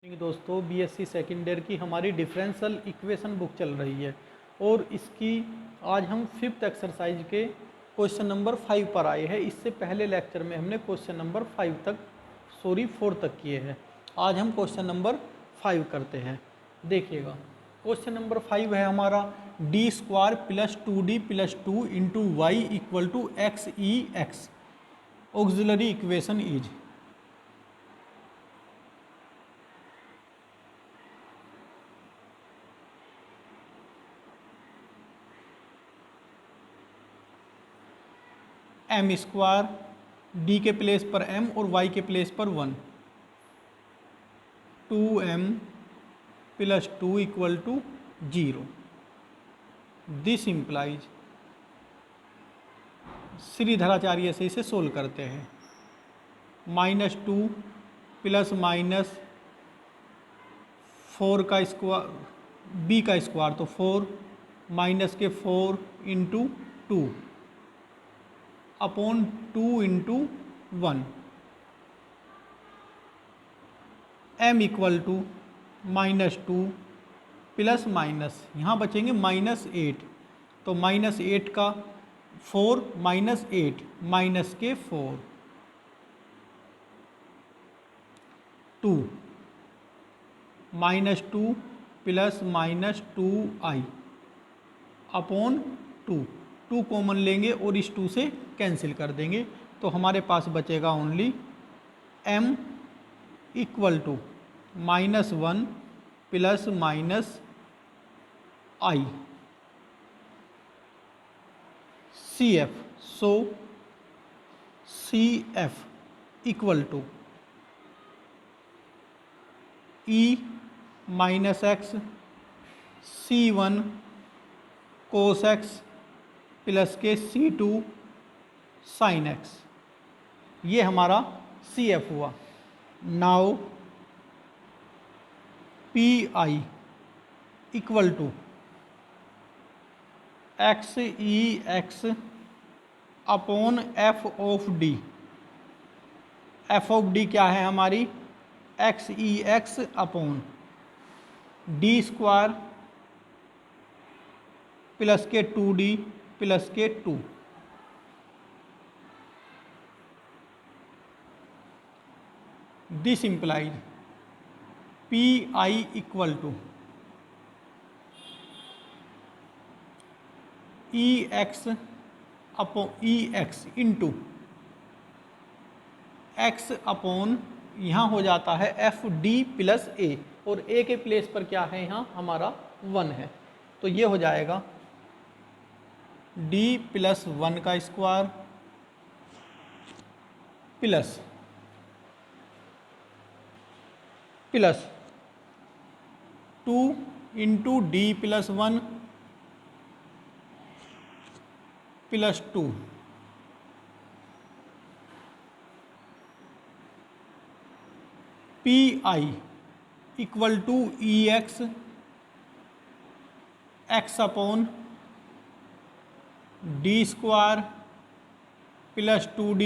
दोस्तों BSc second year की हमारी डिफरेंशियल इक्वेशन बुक चल रही है और इसकी आज हम फिफ्थ एक्सरसाइज के क्वेश्चन नंबर 5 पर आए हैं। इससे पहले लेक्चर में हमने क्वेश्चन नंबर 4 तक किए हैं। आज हम क्वेश्चन नंबर 5 करते हैं। देखिएगा, क्वेश्चन नंबर 5 है हमारा d² + 2d + 2 × y = x auxiliary equation is. m², d के प्लेस पर m और y के प्लेस पर 1, 2m + 2 = 0। दिस इम्प्लाइज, श्रीधराचार्य से इसे सोल्व करते हैं। -2 ± 4 का स्क्वायर, b का स्क्वायर तो 4 माइनस के 4 × 2 अपॉन 2 × 1 m = -2 प्लस माइनस, यहाँ बचेंगे -8, तो -8 का 4 -8 माइनस के 4 2 -2 प्लस -2i अपॉन 2 कॉमन लेंगे और इस 2 से कैंसिल कर देंगे, तो हमारे पास बचेगा only m = -1 plus -i CF। So CF = E - x C1 cos x plus के C2 sin x, ये हमारा CF हुआ। Now PI = XEX upon F(d). F(d) क्या है हमारी? XEX अपॉन d² प्लस के 2d प्लस के 2। This implies PI = EX upon EX into x upon, यहाँ हो जाता है FD + A और A के प्लेस पर क्या है यहाँ हमारा 1 है, तो ये हो जाएगा d + 1 का square plus 2 × d + 1 plus 2 PI = EX x upon d² plus 2d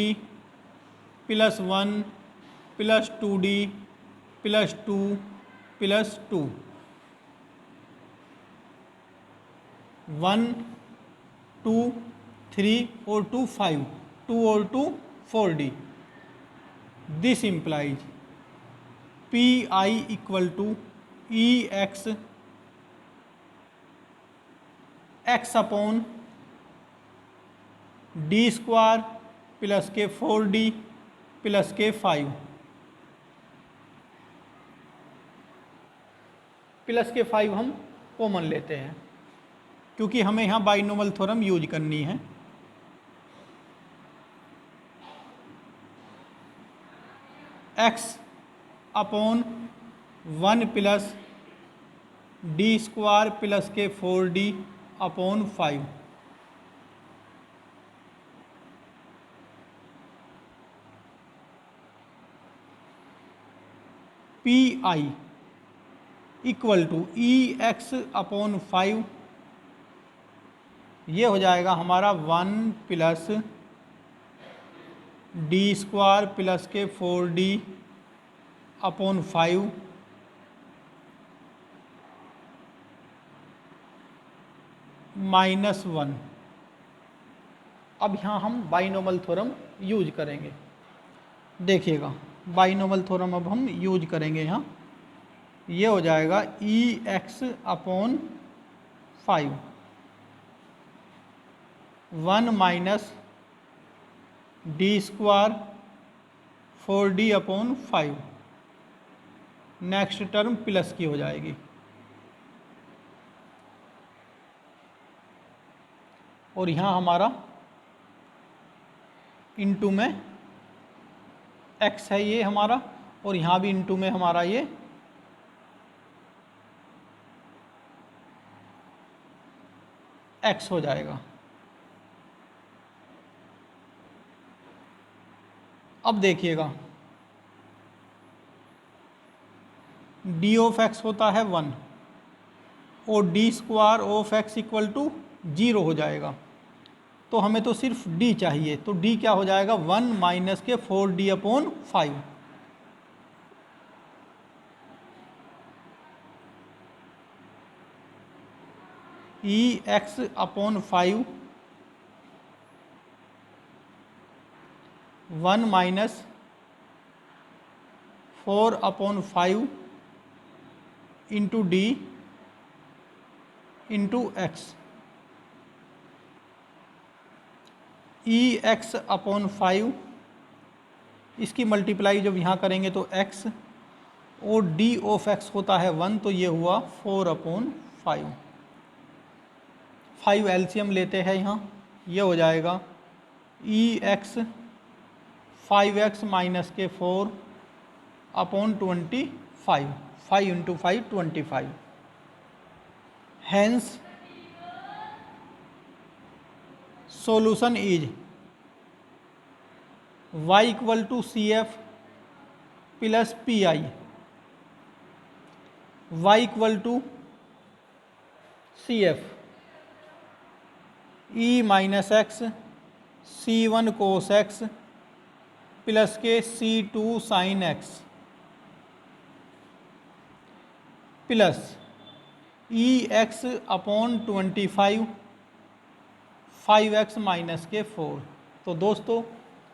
plus 1 plus 2d plus 2 plus 2 1 2 3 और 2 5, 2 और 2 4d। This implies PI = EX x upon d² plus के 4d प्लस के 5 प्लस के 5 हम कॉमन लेते हैं क्योंकि हमें यहाँ बाइनोमियल थ्योरम यूज करनी है। x upon 1 plus d² plus के 4d upon 5 PI = EX upon 5, ये हो जाएगा हमारा 1 प्लस d² प्लस के 4d अपॉन 5 -1। अब यहाँ हम बाइनोमल थ्योरम यूज करेंगे। देखिएगा, बाइनोमल थ्योरम अब हम यूज करेंगे यहाँ। ये हो जाएगा EX/5 1 minus D² 4D/5। Next term plus की हो जाएगी, और यहाँ हमारा इनटू में x है ये हमारा, और यहाँ भी इनटू में हमारा ये x हो जाएगा। अब देखिएगा, d ऑफ x होता है 1 और D² of x equal to 0 हो जाएगा। तो हमें तो सिर्फ d चाहिए, तो d क्या हो जाएगा 1 माइनस के 4D/5। EX/5 1 minus 4/5 into d into x। EX/5 इसकी मल्टीप्लाई जब यहाँ करेंगे तो x, और d ऑफ x होता है 1, तो ये हुआ 4/5। 5 एलसीएम लेते हैं यहाँ, ये हो जाएगा EX 5x माइनस के 4/25। 5 into 5 25। Hence solution is y equal to CF plus PI, y equal to CF E minus x C1 cos x plus के C2 sin x plus EX/25 5x minus के 4। तो दोस्तों,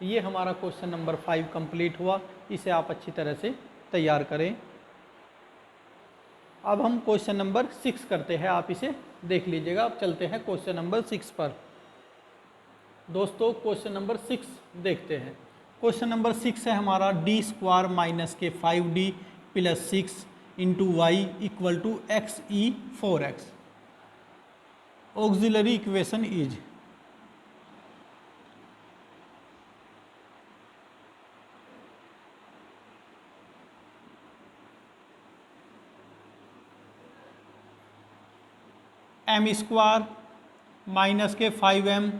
ये हमारा question number 5 complete हुआ। इसे आप अच्छी तरह से तैयार करें। अब हम क्वेश्चन नंबर 6 करते हैं, आप इसे देख लीजिएगा। अब चलते हैं क्वेश्चन नंबर 6 पर। दोस्तों, क्वेश्चन नंबर 6 देखते हैं। क्वेश्चन नंबर 6 है हमारा D² माइनस के 5D plus 6 into y equal to XE 4x। Auxiliary equation is M² minus के 5M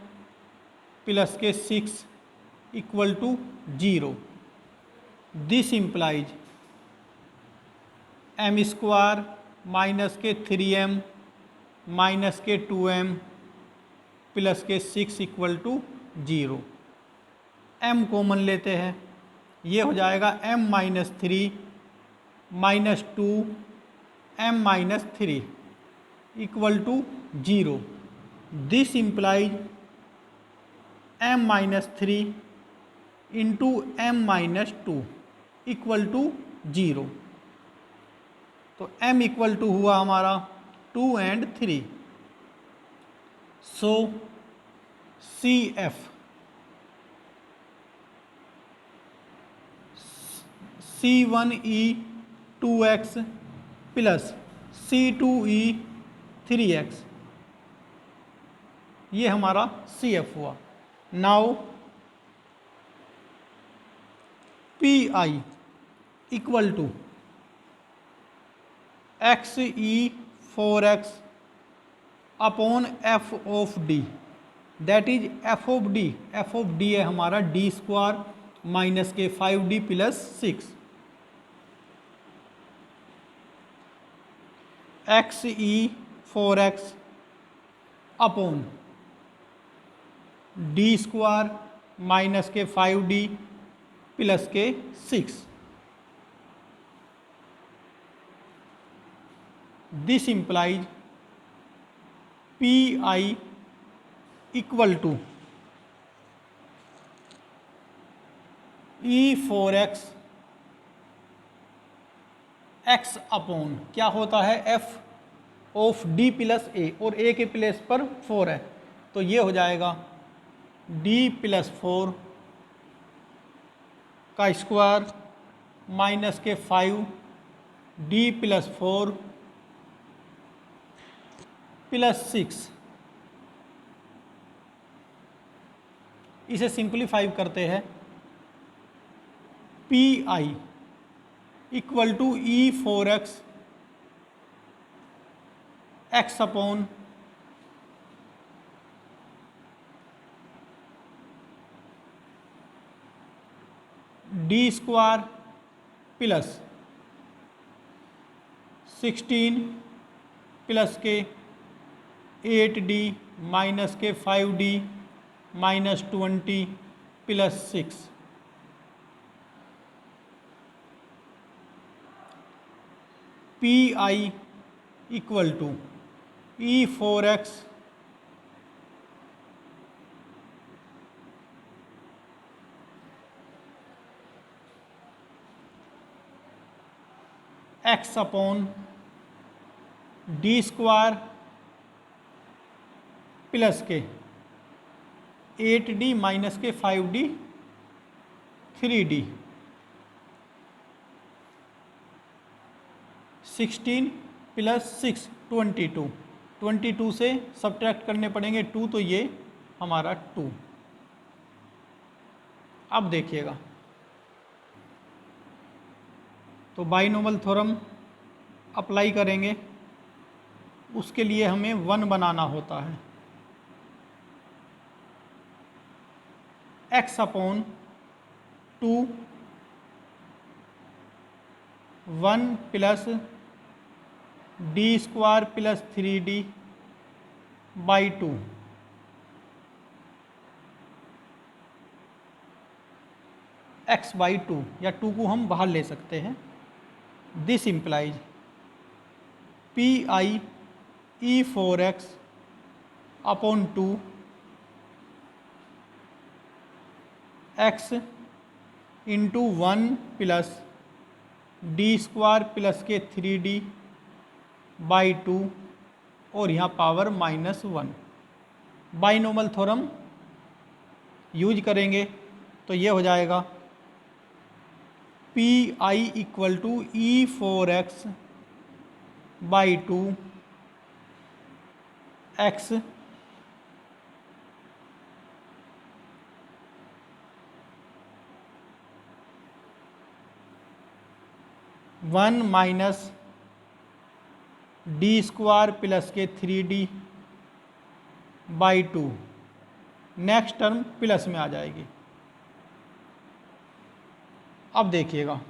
प्लस के 6 equal to 0। This implies M² minus के 3M माइनस के 2M प्लस के 6 इक्वल टू 0। M कॉमन लेते हैं, ये हो जाएगा M minus 3 minus 2 M minus 3 equal to 0। This implies M minus 3 into M minus 2 equal to 0। तो M इक्वल टू हुआ हमारा 2 and 3। So CF C1E 2x plus C2E 3x, ये हमारा CF हुआ। Now PI equal to XE 4x upon F of D, that is F of D। F of D है हमारा D² minus के 5D plus 6। XE 4x upon D² minus के 5D plus के 6। This implies p i equal to e four x x upon क्या होता है f of d plus a, और a के प्लेस पर 4 है तो ये हो जाएगा डी प्लस 4 का स्क्वायर माइनस के 5 डी प्लस 4 प्लस 6। इसे सिंप्लीफाई करते हैं, p i equal to e four x x upon d square plus 16 plus के 8d माइनस के 5d minus 20 plus 6। P i equal to e four x x upon d square plus के 8d minus के 5d 3d 16 plus 6 22 से subtract करने पड़ेंगे 2 तो ये हमारा 2। अब देखिएगा तो बाइनोमल थ्योरम अप्लाई करेंगे, उसके लिए हमें 1 बनाना होता है। x upon 2 1 plus D square plus 3d by 2 x by 2 या 2 को हम बाहर ले सकते हैं। This implies p I E four x upon 2 x into 1 plus D square plus के 3d बाई 2 और यहाँ पावर -1। बाइनोमल थ्योरम यूज करेंगे तो ये हो जाएगा p i equal to e four x by 2 x one minus d square plus के 3d by 2। Next term plus में आ जाएगी। अब देखिएगा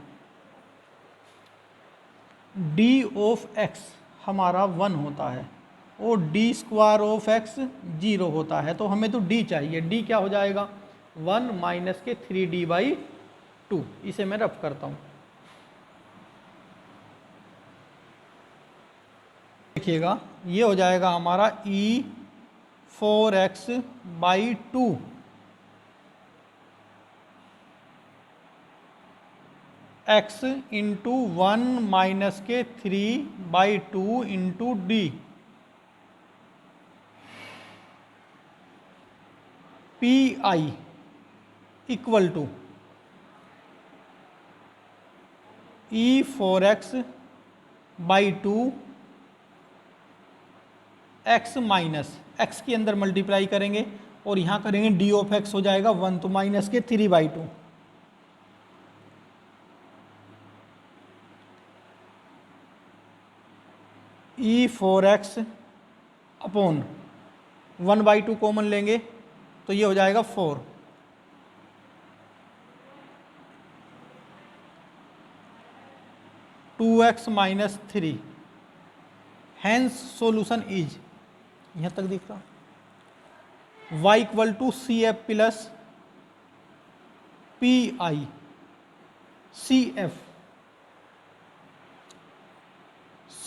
d ऑफ x हमारा 1 होता है और d स्क्वायर ऑफ x 0 होता है, तो हमें तो d चाहिए। d क्या हो जाएगा 1 माइनस के 3d बाई 2। इसे मैं रफ करता हूँ। देखिएगा ये हो जाएगा हमारा e 4x by 2 x into 1 minus के 3 by 2 into d p i equal to e four x by 2 x minus x के अंदर मल्टीप्लाई करेंगे और यहाँ करेंगे डी ऑफ एक्स हो जाएगा 1 तो माइनस के 3 by 2 E four x upon 1 by 2 common लेंगे तो ये हो जाएगा 4 2x minus 3। Hence solution is यहाँ तक दिख रहा y equal to C F plus P i c f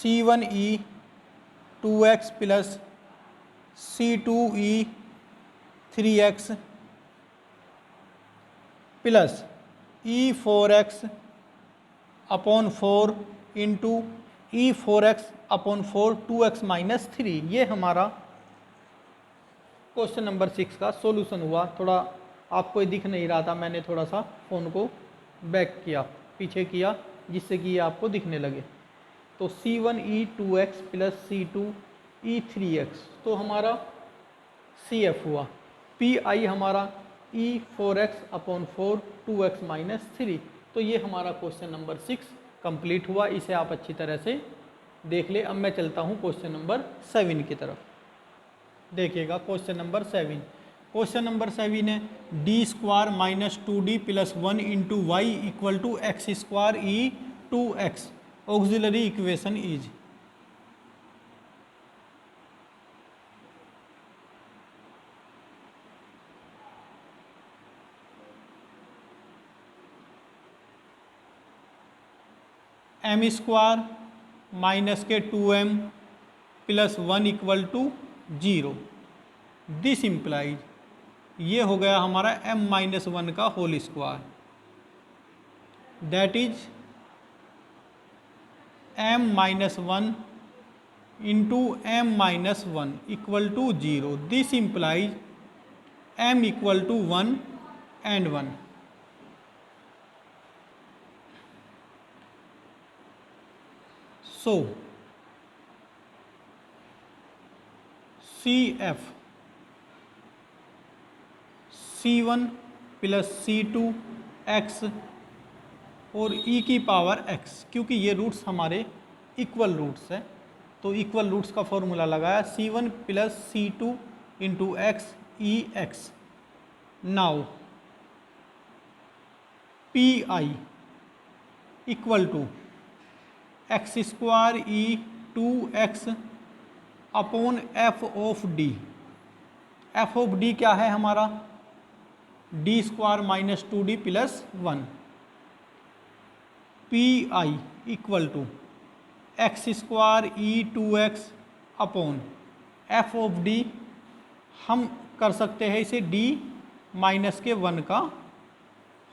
C1e 2x plus C2E3x plus E4x upon 4 into E4x upon 4 2x minus 3। ये हमारा क्वेश्चन नंबर 6 का सॉल्यूशन हुआ। थोड़ा आपको दिख नहीं रहा था, मैंने थोड़ा सा फ़ोन को बैक किया, पीछे किया, जिससे कि ये आपको दिखने लगे। तो C1E2x प्लस C2E3x तो हमारा CF हुआ। PI हमारा E4x अपॉन 4 2x माइनस 3। तो ये हमारा क्वेश्चन नंबर 6 कंप्लीट हुआ। इसे आप अच्छी तरह से देख ले। अब मैं चलता हूँ क्वेश्चन नंबर 7 की तरफ। देखिएगा क्वेश्चन नंबर 7। क्वेश्चन नंबर 7 है d² minus 2d plus 1 into y equal to x² E2x auxiliary equation is. m² minus के 2m plus 1 equal to 0। This implies, ये हो गया हमारा m-1 का whole square, that is m-1 into m-1 equal to 0। This implies m equal to 1 and 1। सो CF C1 plus C2x और e की power x, क्योंकि ये रूट्स हमारे इक्वल रूट्स हैं तो इक्वल रूट्स का फॉर्मूला लगाया C1 plus C2 into x e x. Now PI equal to x² E2x upon f of d। f of d क्या है हमारा d² minus 2d plus 1। PI equal to x² E2x upon f of d। हम कर सकते हैं इसे d minus के 1 का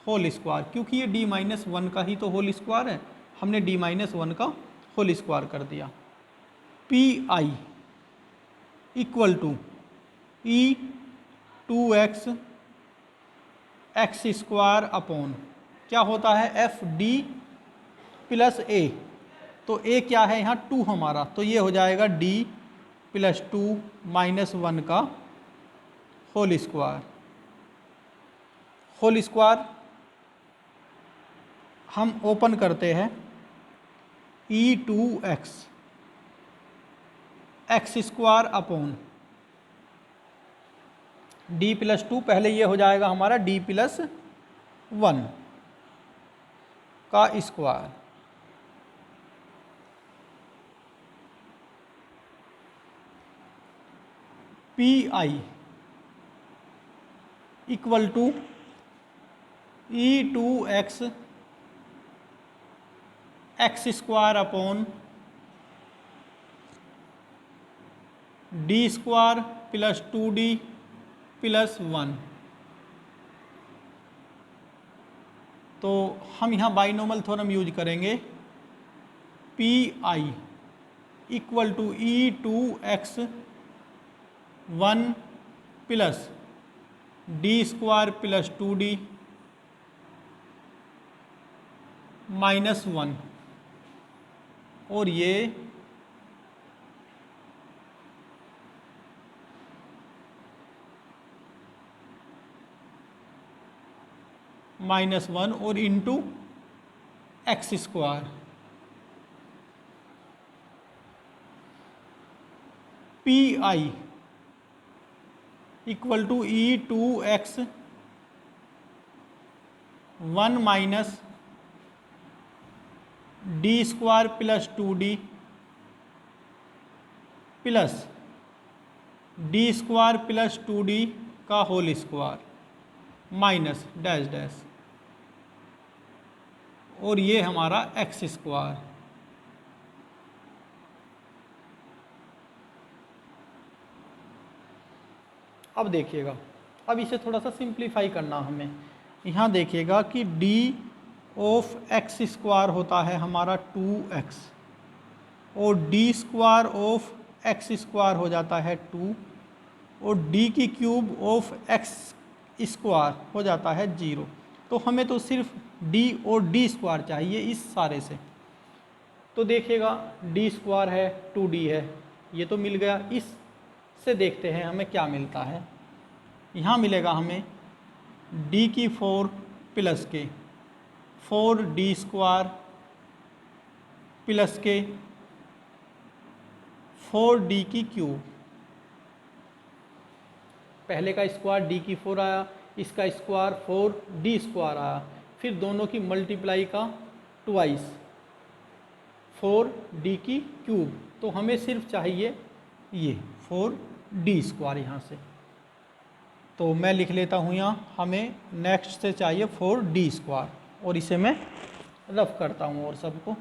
होल स्क्वायर, क्योंकि ये d माइनस 1 का ही तो होल स्क्वायर है, हमने d माइनस 1 का होल स्क्वायर कर दिया। PI equal to E2x x² upon क्या होता है एफ डी प्लस ए। तो a क्या है यहाँ 2 हमारा, तो ये हो जाएगा d प्लस 2 माइनस 1 का होल स्क्वायर। होल स्क्वायर हम ओपन करते हैं E2x x² upon d plus 2, पहले ये हो जाएगा हमारा d प्लस 1 का square. PI equal to E2x x² upon d² plus 2d plus 1। तो हम यहाँ बाइनोमल थ्योरम यूज करेंगे। PI equal to E2x 1 plus d² plus 2d minus 1 और ये माइनस 1 और into x²। PI equal to E2x 1 minus d² plus 2d plus d² plus 2d का whole square minus dash dash और ये हमारा x²। अब देखिएगा, अब इसे थोड़ा सा सिंप्लीफाई करना हमें। यहाँ देखिएगा कि डी ऑफ एक्स स्क्वायर होता है हमारा 2x, और D square of x square हो जाता है 2, और डी की क्यूब ऑफ एक्स स्क्वायर हो जाता है 0। तो हमें तो सिर्फ डी और डी स्क्वायर चाहिए इस सारे से। तो देखिएगा डी स्क्वायर है 2d है, ये तो मिल गया। इससे देखते हैं हमें क्या मिलता है। यहाँ मिलेगा हमें d की 4 प्लस के 4d स्क्वायर प्लस के 4d की क्यूब। पहले का स्क्वायर d की 4 आया, इसका स्क्वायर 4d स्क्वायर आया, फिर दोनों की मल्टीप्लाई का ट्वाइस 4d की क्यूब। तो हमें सिर्फ चाहिए ये 4d स्क्वायर यहाँ से। तो मैं लिख लेता हूँ यहाँ, हमें नेक्स्ट से चाहिए 4d स्क्वायर, और इसे मैं रफ करता हूँ और सबको।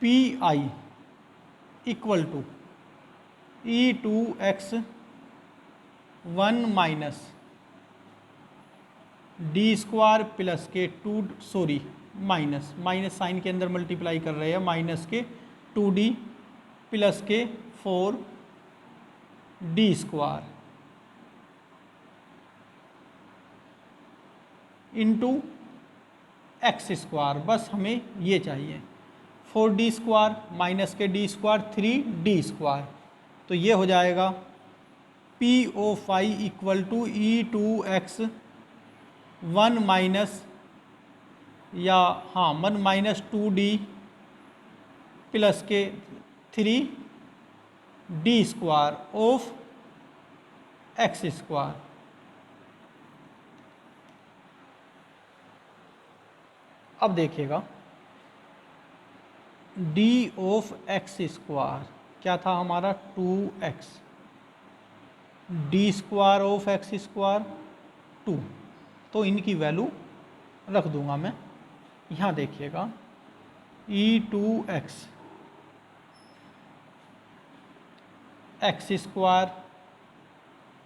P i equal to e2x 1 minus d square plus के 2, सॉरी माइनस साइन के अंदर मल्टीप्लाई कर रहे हैं, माइनस के 2d प्लस के 4d square into x square. बस हमें ये चाहिए 4d स्क्वायर माइनस के d स्क्वायर 3d स्क्वायर। तो ये हो जाएगा p o phi equal to e2x 1 minus, या हाँ 1 माइनस 2d प्लस के 3d square of x square. अब देखिएगा d ऑफ एक्स स्क्वायर क्या था हमारा 2x, d square of x square 2। तो इनकी वैल्यू रख दूंगा मैं। यहाँ देखिएगा e2x x square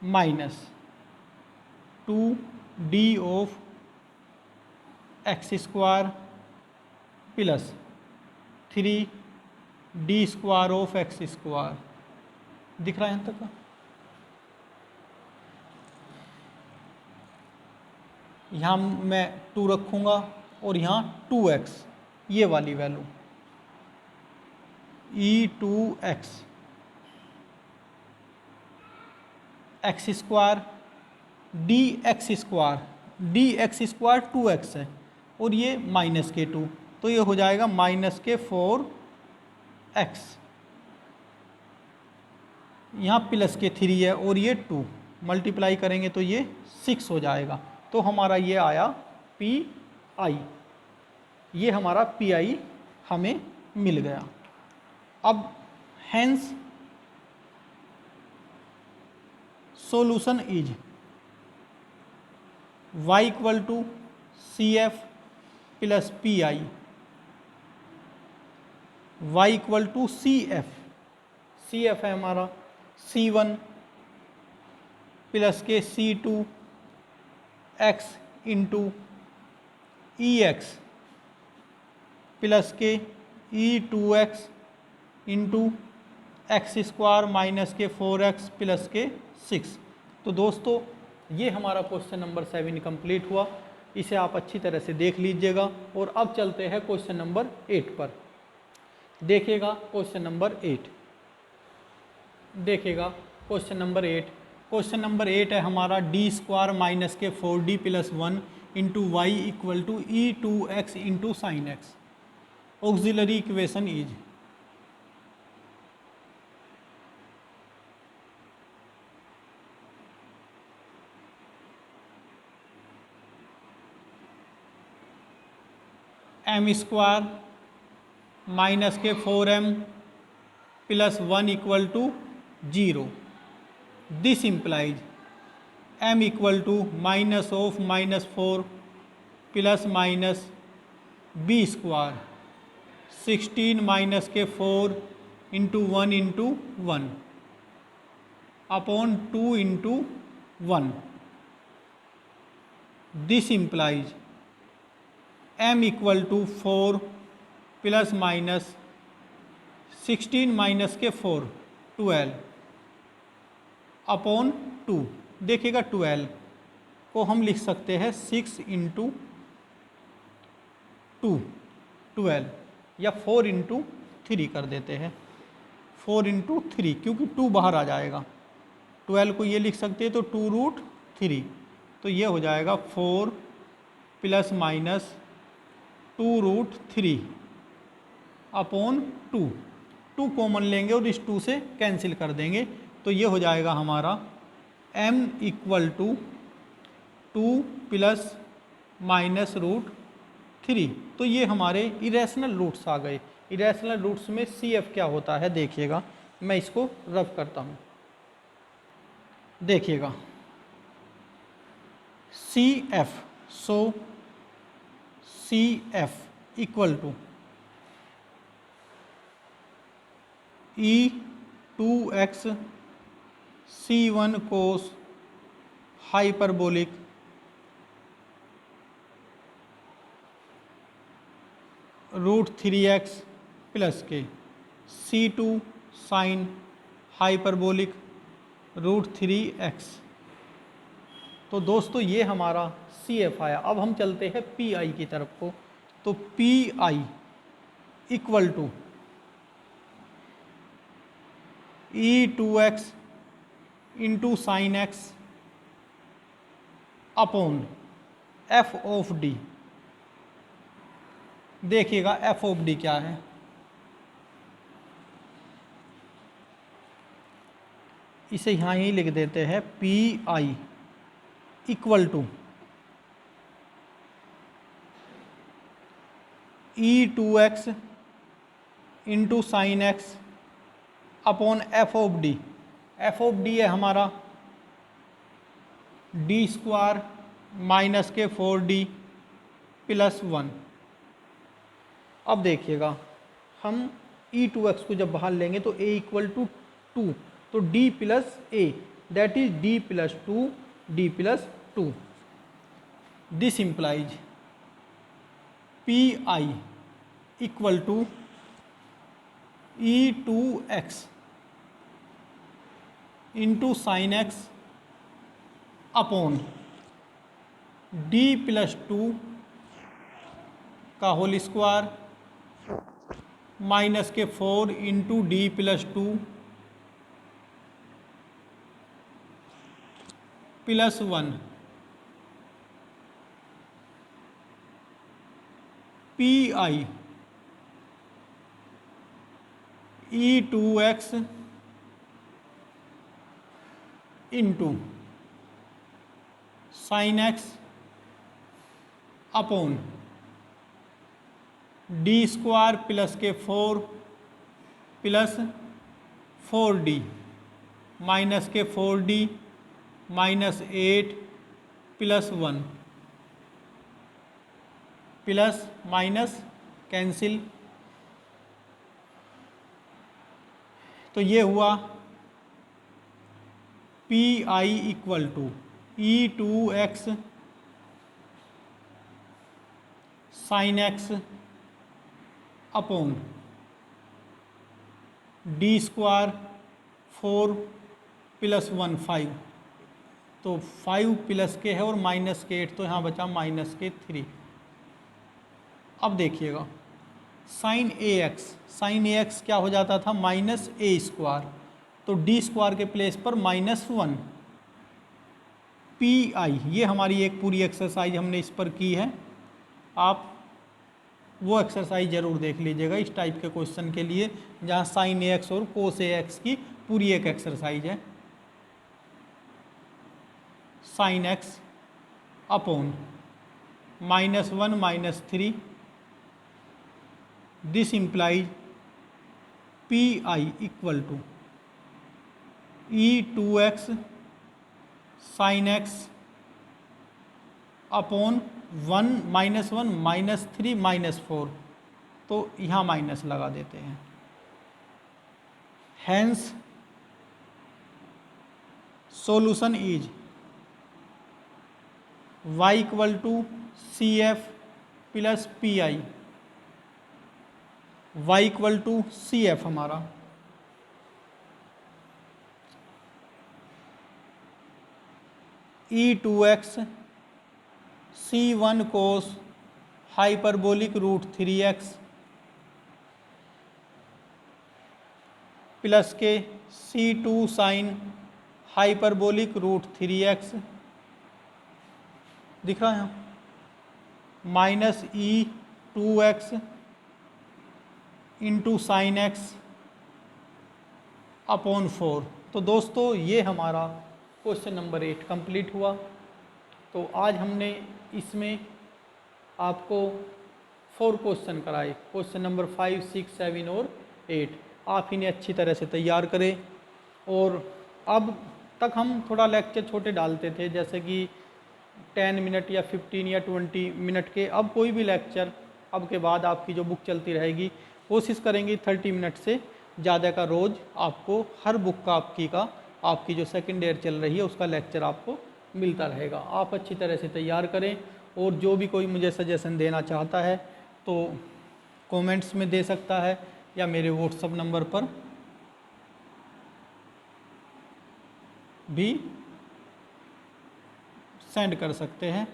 minus 2d of x square plus 3d square of x square. दिख रहा है यहाँ तक? यहाँ मैं 2 रखूँगा और यहाँ 2x, ये वाली value e2x x square D x square 2x है, और ये माइनस के 2, तो ये हो जाएगा माइनस के 4x। यहाँ प्लस के 3 है और ये 2, मल्टीप्लाई करेंगे तो ये 6 हो जाएगा। तो हमारा ये आया पी आई, ये हमारा पी आई हमें मिल गया। अब hence solution is y equal to C F plus P I, y equal to C f है हमारा C1 प्लस के C2 x into e x plus के e2x into x square minus के 4x plus के 6। तो दोस्तों ये हमारा क्वेश्चन नंबर 7 कंप्लीट हुआ। इसे आप अच्छी तरह से देख लीजिएगा। और अब चलते हैं क्वेश्चन नंबर 8 पर। देखिएगा क्वेश्चन नंबर 8, देखिएगा क्वेश्चन नंबर 8। क्वेश्चन नंबर 8 है हमारा डी स्क्वायर माइनस के 4d plus 1 into y equal to e2x into sine x. Auxiliary equation is m square minus के 4m plus 1 equal to 0। This implies m equal to minus of minus 4 plus minus b square 16 minus के 4 into 1 into 1 upon 2 into 1. This implies m equal to 4 plus minus 16 minus के 4 12 upon 2. देखिएगा 12 को हम लिख सकते हैं 6 into 2 12 या 4 into 3 कर देते हैं. 4 इंटू 3 क्योंकि 2 बाहर आ जाएगा. 12 को ये लिख सकते हैं तो 2 रूट 3. तो ये हो जाएगा 4 plus minus 2 root 3 upon 2. 2 common लेंगे और इस 2 से कैंसिल कर देंगे. तो ये हो जाएगा हमारा m equal to 2 plus minus root 3. तो ये हमारे इरेशनल रूट्स आ गए. इरेशनल रूट्स में CF क्या होता है देखिएगा. मैं इसको रफ करता हूँ. देखिएगा CF, so CF equal to E2x C1 cos hyperbolic √3x plus के C2 साइन हाइपरबोलिक √3x. तो दोस्तों ये हमारा CF आया. अब हम चलते हैं PI की तरफ को. तो PI equal to E2x into sine x upon F of D. देखिएगा F ऑफ D क्या है. इसे यहाँ ही लिख देते हैं PI equal to E2x into sine x upon F of D. F of D है हमारा D स्क्वायर माइनस के 4D प्लस 1. अब देखिएगा हम E2x को जब बाहर लेंगे तो A इक्वल टू 2. तो D plus A that is D plus 2 D plus 2. This implies PI equal to E2x into sine x upon D plus 2 का होल स्क्वायर माइनस के 4 into D plus 2 plus 1. PI E2x into sine x upon D square plus के 4 plus 4D minus के 4D minus 8 plus 1 plus minus cancel. तो ये हुआ PI equal to E2x sine x upon D square 4 plus 1 5. तो 5 plus के है और minus के 8 तो यहाँ बचा माइनस के 3. अब देखिएगा साइन AX क्या हो जाता था माइनस A स्क्वायर. तो D स्क्वायर के प्लेस पर माइनस 1. PI ये हमारी एक पूरी एक्सरसाइज हमने इस पर की है. आप वो एक्सरसाइज ज़रूर देख लीजिएगा इस टाइप के क्वेश्चन के लिए जहाँ साइन AX और कोस AX की पूरी एक एक्सरसाइज है. Sine x upon minus 1 minus 3. This implies PI equal to E2x sine x upon 1 minus 1 minus 3 minus 4. तो यहाँ माइनस लगा देते हैं। Hence solution is y equal to C F plus P I. y equal to C F हमारा e to x C one cos hyperbolic root 3x plus के C two sine hyperbolic root 3x दिख रहा है यहाँ, minus e to x into sine x upon 4। तो दोस्तों ये हमारा क्वेश्चन नंबर 8 कंप्लीट हुआ। तो आज हमने इसमें आपको 4 क्वेश्चन कराए, क्वेश्चन नंबर 5, 6, 7 और 8। आप इन्हें अच्छी तरह से तैयार करें। और अब तक हम थोड़ा लेक्चर छोटे डालते थे, जैसे कि 10 मिनट या 15 या 20 मिनट के। अब कोई भी लेक्चर अब के बाद आपकी जो बुक चलती रहेगी, कोशिश करेंगे 30 मिनट से ज़्यादा का रोज़ आपको हर बुक का आपकी जो सेकेंड ईयर चल रही है उसका लेक्चर आपको मिलता रहेगा। आप अच्छी तरह से तैयार करें। और जो भी कोई मुझे सजेशन देना चाहता है तो कमेंट्स में दे सकता है या मेरे व्हाट्सएप नंबर पर भी सेंड कर सकते हैं।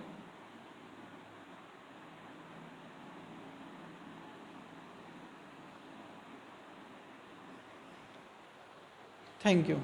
Thank you.